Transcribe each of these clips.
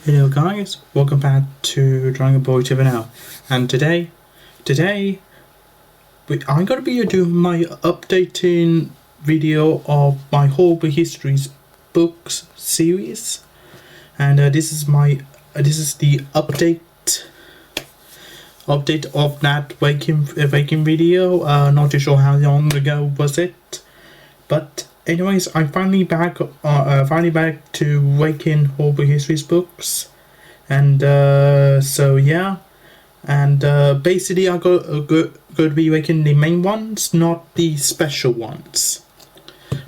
Hello guys, welcome back to Dragon Ball TV now. And today I'm gonna be doing my updating video of my Horrible Histories books series, and this is the update of that Raking video. Not too sure how long ago was it, but anyways, I'm finally back to Raking Horrible Histories books, and so yeah, and basically I'm going to be raking the main ones, not the special ones,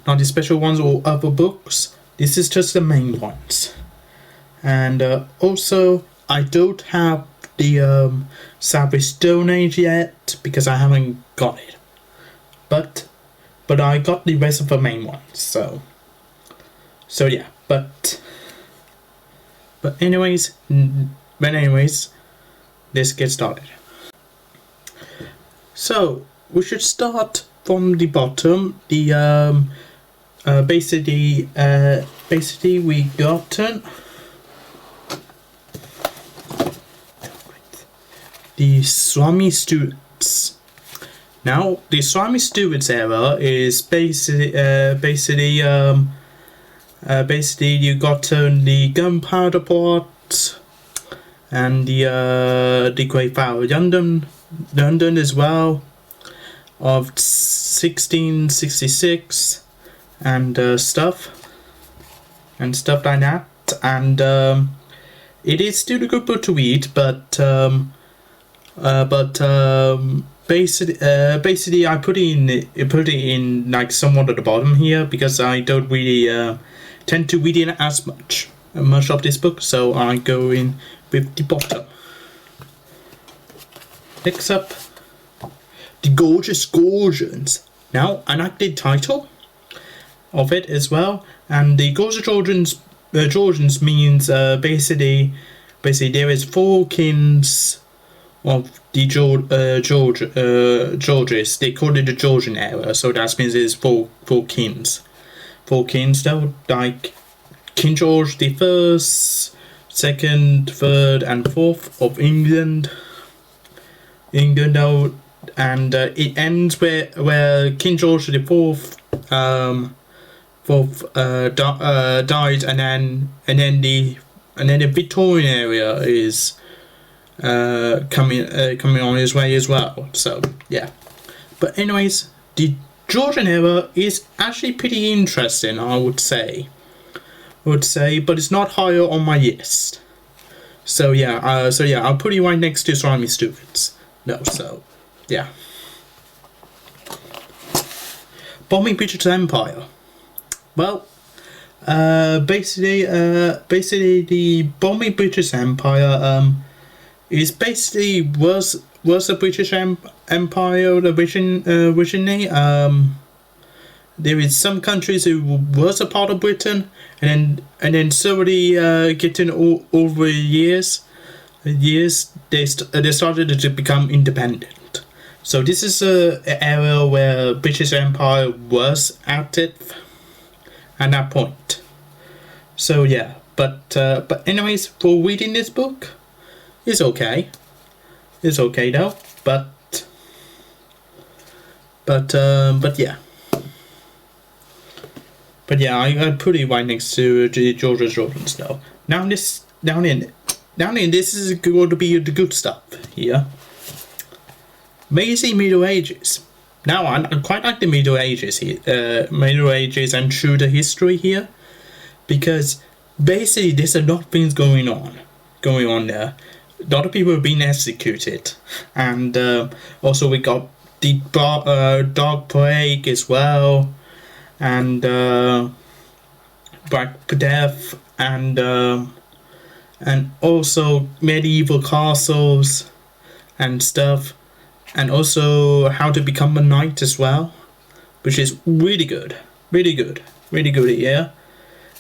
or other books. This is just the main ones, and also I don't have the Savage Stone Age yet because I haven't got it, but I got the rest of the main ones, so yeah, but anyways, let's get started. So we should start from the bottom. The basically we gotten the Swami students. Now, the Swami students era is basically you got the gunpowder plot and the Great Fire of London as well, of 1666 and stuff like that. And it is still a good book to read, but basically I put it in like somewhat at the bottom here because I don't really tend to read in as much of this book, so I go in with the bottom. Next up, the Gorgeous Georgians. Now, I like the title of it as well, and the Gorgeous Georgians means basically there is 4 kings of the Georges. They call it the Georgian era, so that means there's four kings. 4 kings though, like King George the First, Second, Third, and Fourth of England though, and it ends where King George the Fourth died, and then the Victorian era is coming on his way as well. So yeah, but anyways, the Georgian era is actually pretty interesting, I would say, but it's not higher on my list. So yeah, I'll put it right next to Swami students. No, so yeah. Bombing British Empire. Well, basically the bombing British Empire is basically was the British Empire originally. There is some countries who was a part of Britain, and then slowly getting over years they started to become independent. So this is an area where British Empire was active at that point. So yeah, but anyways, for reading this book, it's okay. It's okay though, but yeah. But yeah, I put it right next to the Georgia Georgians though. Down in this is going to be the good stuff here. Meiji Middle Ages. Now I quite like the Middle Ages here, Middle Ages and Tudor history here, because basically there's a lot of things going on there. A lot of people have been executed, and also we got the Dark Plague as well, and Black Death, and also medieval castles and stuff, and also how to become a knight as well, which is really good, yeah.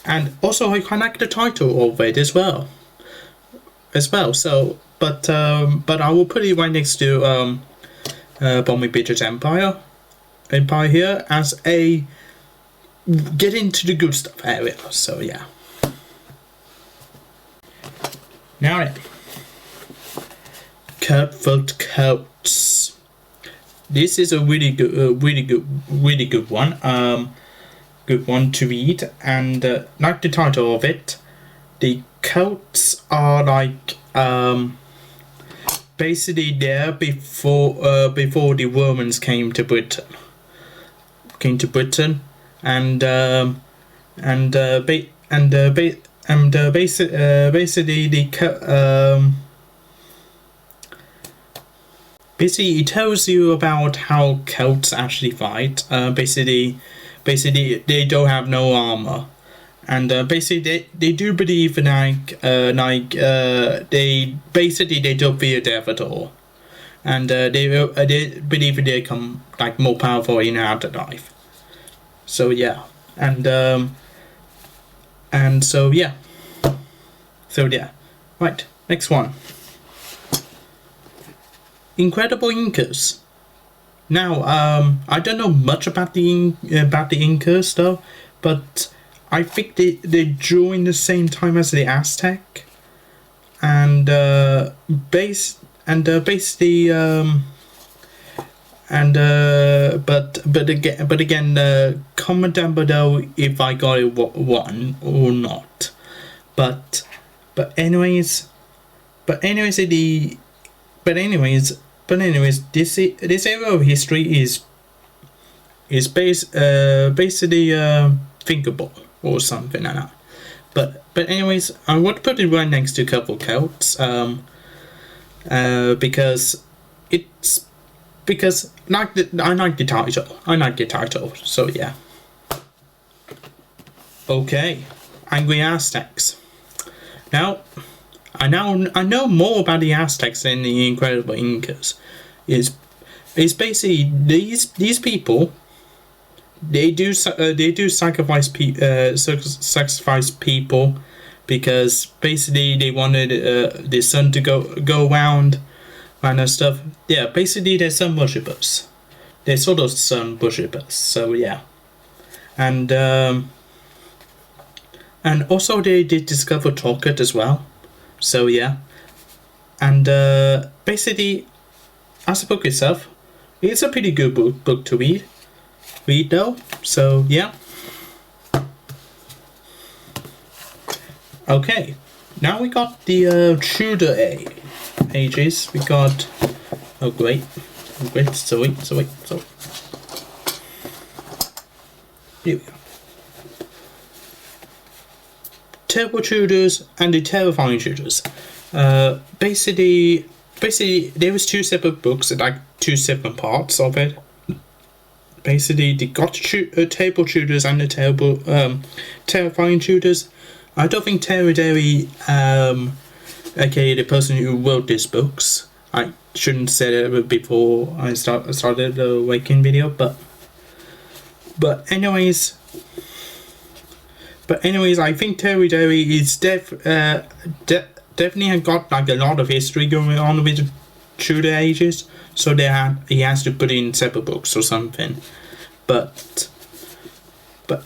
And also I quite like the title of it as well. So, but I will put it right next to Bombing British Empire here as a get into the good stuff area. So yeah. Now then, Cutthroat Coats. This is a really good one. Good one to read, and like the title of it, the coats are like basically there before the Romans came to Britain. And basically it tells you about how Celts actually fight. Basically they don't have no armor, and basically they do believe they don't fear death at all, and they believe they become like more powerful in afterlife. So yeah, right, next one. Incredible Incas. Now, I don't know much about the Incas though, but I think they joined the same time as the Aztec, and but again, comment down below if I got it one or not. But anyways, this era of history is basically thinkable or something like that. But anyways, I want to put it right next to Cutthroat Celts, because I like the title. So yeah. Okay, Angry Aztecs. Now, I know more about the Aztecs than the Incredible Incas. It's basically these people. They do sacrifice people because basically they wanted the sun to go around and stuff. Yeah, basically they're sun worshippers. They're sort of sun worshippers. So yeah, and also they did discover chocolate as well. So yeah, and basically, as a book itself, it's a pretty good book to read though. So yeah. Okay, now we got the Tudor ages. We got great. So wait. Here we go. Terrible Tudors and the Terrifying Tudors. Basically, there was two separate books, like two separate parts of it. Basically, the Terrible Tudors and the Terrifying Tudors. I don't think Terry Derry, aka the person who wrote these books. I shouldn't say it before I started the Raking video, but anyways. I think Terry Derry is definitely had got like a lot of history going on with the Tudor ages, so he has to put in separate books or something. But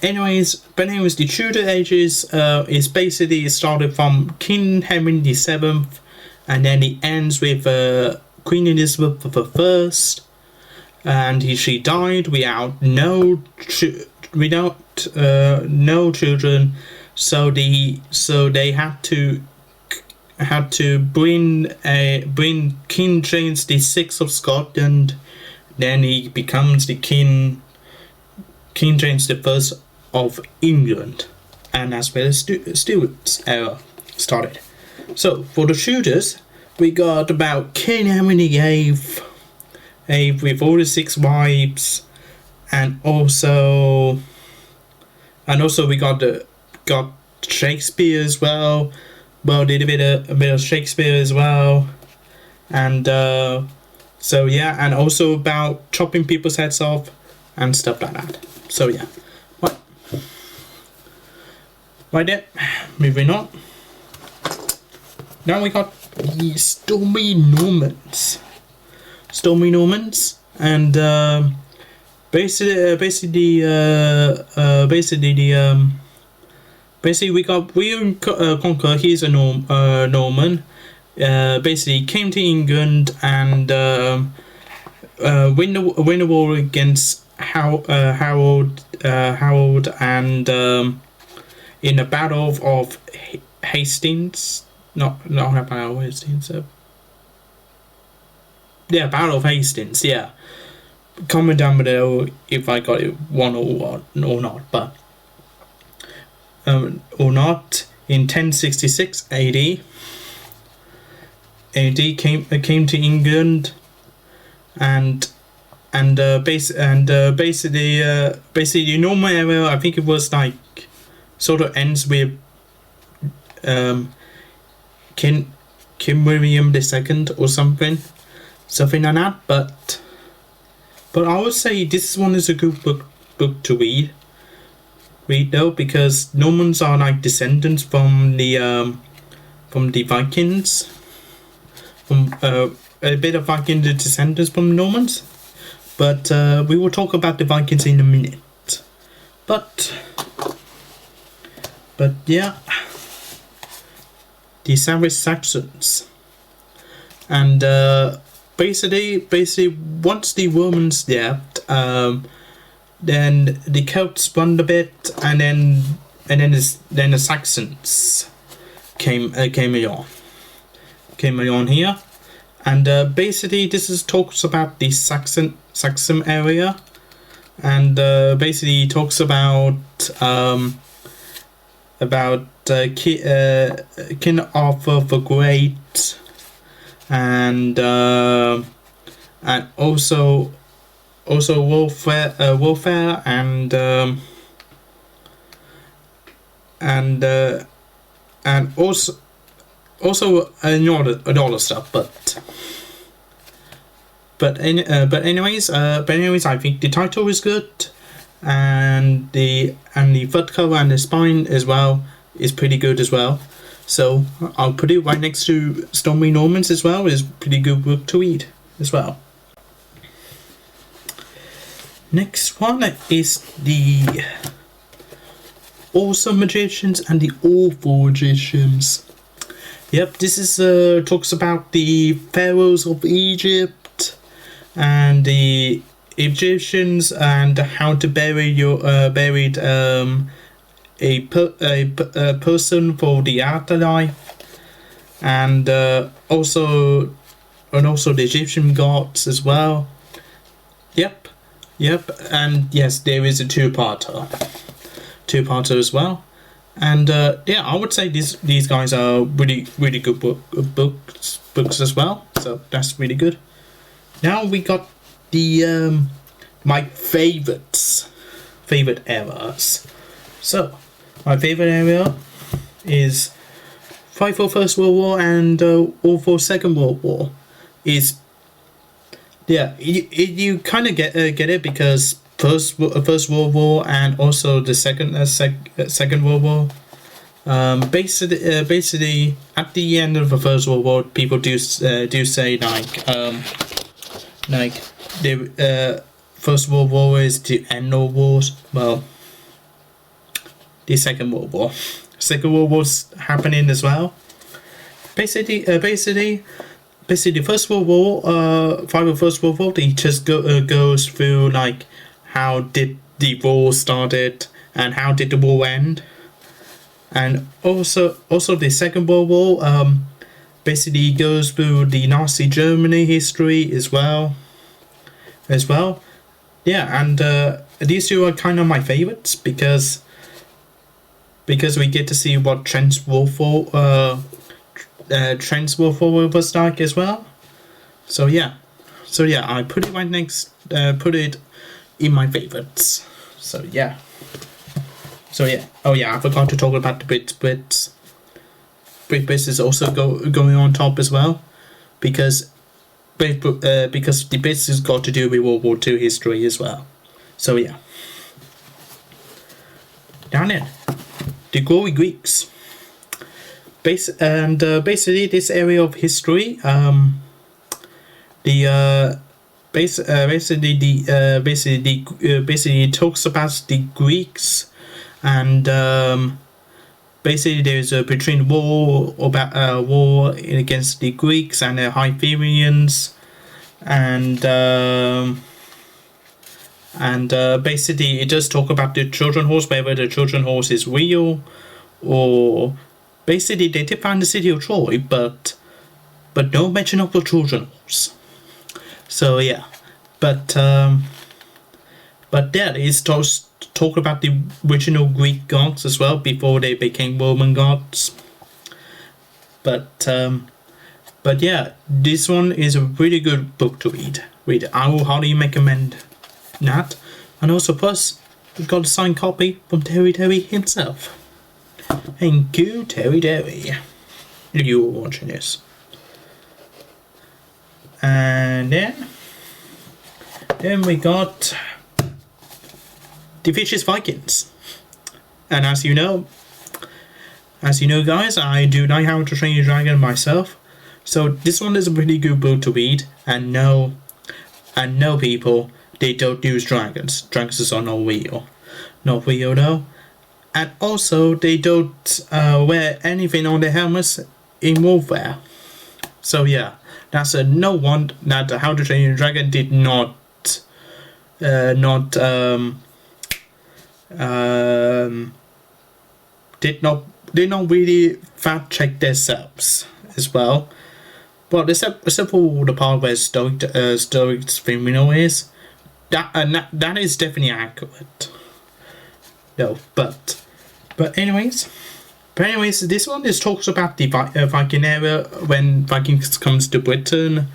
anyways, the Tudor ages is basically started from King Henry VII, and then it ends with Queen Elizabeth I, and she died without no children, so they had to bring King James VI of Scotland. Then he becomes the King James I of England, and that's where the Stuarts era started. So for the Tudors, we got about King Henry VIII with all the 6 wives, and also we got Shakespeare as well. Well, did a bit of Shakespeare as well, and so yeah, and also about chopping people's heads off and stuff like that. So yeah, right there. Moving on. Now we got the Stormy Normans, and basically basically we got William Conqueror. He's a Norman. Basically came to England and win the war against Harold and in the Battle of Hastings. Not Battle of Hastings. Yeah, Battle of Hastings. Yeah, comment down below if I got it one or not, but or not. In 1066 AD, came to England and basically normal era. I think it was like sort of ends with King William II or something like that. But I would say this one is a good book to read though, because Normans are like descendants from the Vikings, from a bit of Viking descendants from Normans. But we will talk about the Vikings in a minute. But yeah, the Savage Saxons, and basically once the Romans left, then the Celts won a bit, and then the Saxons came along here, and basically this talks about the Saxon area, and basically talks about King Arthur the Great, and also warfare and also another stuff, but anyways, I think the title is good, and the foot cover and the spine as well is pretty good as well. So I'll put it right next to Stormy Normans as well. It's pretty good book to read as well. Next one is the Awesome Magicians and the Awful Magicians. Yep, this is talks about the pharaohs of Egypt and the Egyptians and how to bury a person for the afterlife, and also the Egyptian gods as well. Yep, and yes, there is a two-parter as well, and yeah, I would say these guys are really good books as well. So that's really good. Now we got the my favorite eras. So my favorite area is Fight for First World War and All for Second World War. Is yeah, you kind of get it, because First World War and also the Second World War. Basically, at the end of the First World War, people do say like the First World War is the end of wars. Well, the Second World War was happening as well. Basically, the First World War, Fight for First World War, it just goes through like how did the war started and how did the war end, and also the Second World War basically goes through the Nazi Germany history as well. Yeah, and these two are kind of my favorites because we get to see what Trent's Warfare was like as well. So yeah, I put it right next. Put it in my favorites. So yeah. Oh yeah, I forgot to talk about the Brits. Brits is also going on top as well, because the Brits has got to do with World War II history as well. So yeah. Down then, the Glory Greeks. Basically this area of history, basically talks about the Greeks and basically there's a between war about war against the Greeks and the Hyperions, and basically it does talk about the Trojan horse, whether the Trojan horse is real, or basically they did find the city of Troy, but no mention of the Trojan horse. So yeah, but there is talk about the original Greek gods as well before they became Roman gods. But yeah, this one is a really good book to read. I will highly recommend that. And also, plus, we got a signed copy from Terry himself. Thank you, Terry. If you were watching this. And then we got The Vicious Vikings. And as you know, guys, I do like How to Train Your Dragon myself. So this one is a pretty good book to read. And no, people, they don't use dragons. Dragons are not real. Not real though. And also, they don't wear anything on their helmets in warfare. So yeah, that's a no one that How to Train Your Dragon did not really fact check themselves as well. But except for the part where Stoic criminal is, that is definitely accurate. No, but anyways, this one talks about the Viking era when Vikings comes to Britain,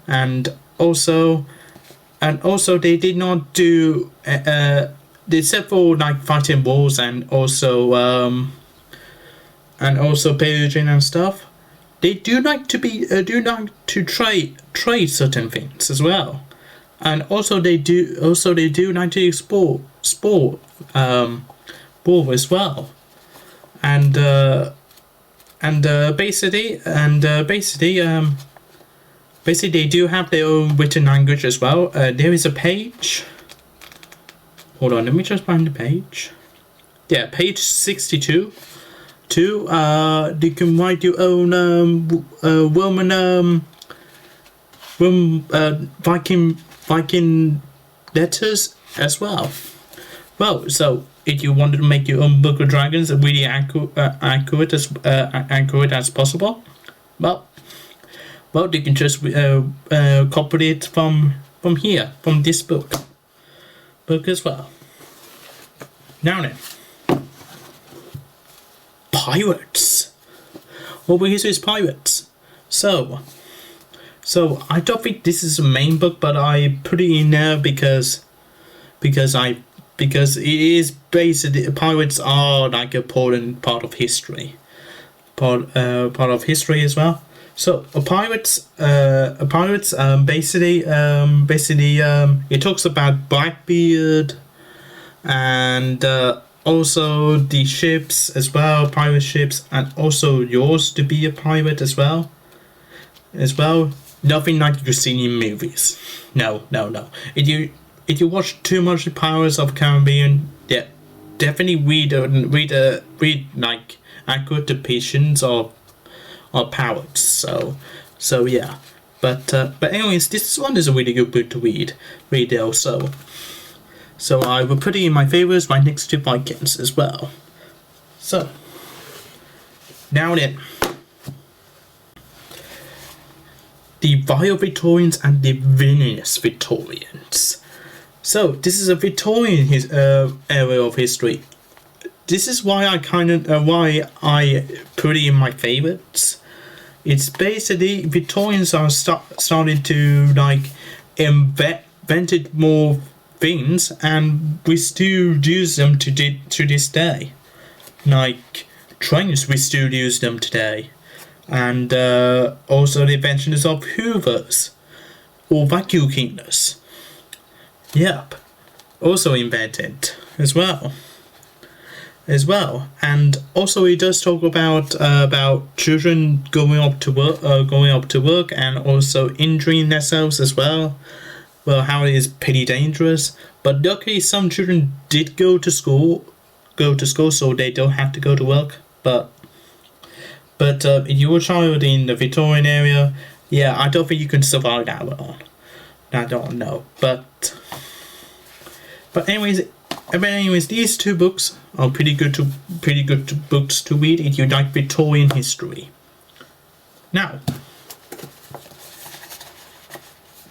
and also they did not do except for like fighting wars and also pillaging and stuff. They do like to trade certain things as well, and also they do like to explore war as well, and basically they do have their own written language as well. There is a page. Hold on, let me just find the page. Yeah, page 62. You can write your own Roman Viking letters as well. Well, so if you wanted to make your own Book of Dragons really accurate as possible, well, you can just copy it from here, from this book as well. Now then, pirates. Over here is pirates. So I don't think this is the main book, but I put it in there because it is basically, pirates are like an important part of history, part of history as well. So pirates basically it talks about Blackbeard and also the ships as well, pirate ships, and also yours to be a pirate as well. Nothing like you've seen in movies. No. If you watch too much Pirates of the Caribbean, yeah, definitely read like accurate depictions of pirates. So yeah. But anyways, this one is a really good book to read also. So I will put it in my favorites right next to Vikings as well. So now then, the vile Victorians and the villainous Victorians. So this is a Victorian era of history. This is why I put it in my favorites. It's basically Victorians are starting to like invented more things, and we still use them to this day. Like trains, we still use them today, and also the inventions of hoovers or vacuum cleaners. Yep, also invented as well. And also it does talk about children going up to work and also injuring themselves as well. Well, how it is pretty dangerous. But luckily some children did go to school, so they don't have to go to work. but if you were a child in the Victorian area, yeah, I don't think you can survive that one. I don't know, but anyways, these two books are pretty good books to read if you like Victorian history. Now,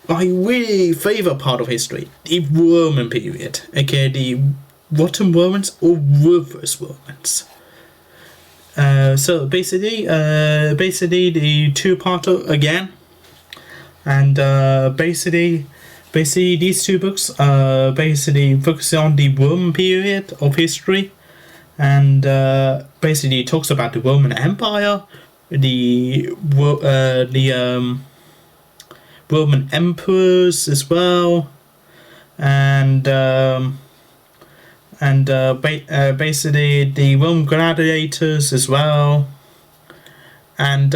my really favourite part of history, the Roman period, aka the Rotten Romans or Ruthless Romans. So basically the two-parter again, and basically these two books basically focus on the Roman period of history, and basically talks about the Roman Empire, the Roman emperors as well, and basically the Roman gladiators as well, and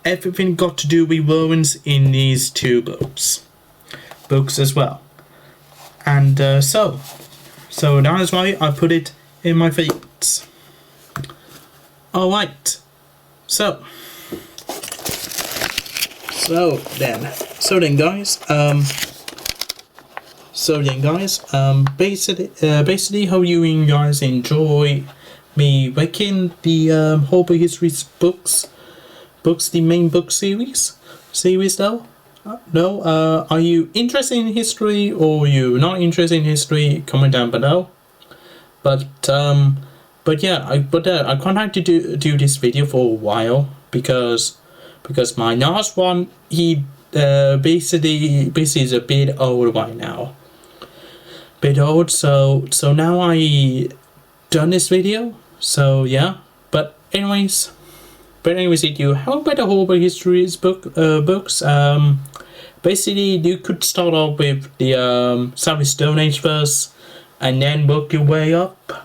everything got to do with Romans in these two books as well, and so that is why I put it in my favorites. Alright, so then guys, basically hope you guys enjoy me making the Horrible Histories books, the main book series though. No, are you interested in history or you not interested in history? Comment down below. But yeah, I can't have to do this video for a while because my last one, he basically is a bit old right now. So now I done this video. So yeah, but anyways, if you haven't read the Horrible Histories books, basically you could start off with the Savage Stone Age first, and then work your way up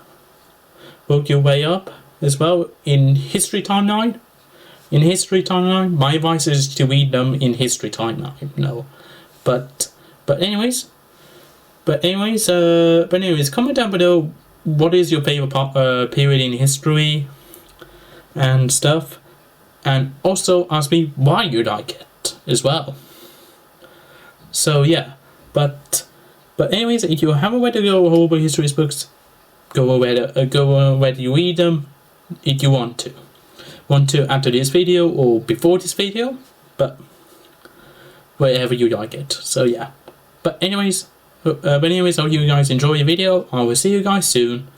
as well in history timeline. My advice is to read them in history timeline. No, but anyways, comment down below what is your favorite period in history and stuff, and also ask me why you like it as well. So yeah, but anyways, if you haven't read the Horrible Histories books, go where you read them if you want to after this video or before this video, but wherever you like it. So yeah, but anyways, I hope you guys enjoy the video. I will see you guys soon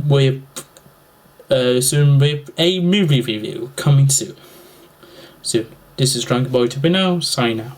with a movie review coming soon. This is Drunken Boy 2.0 signing out.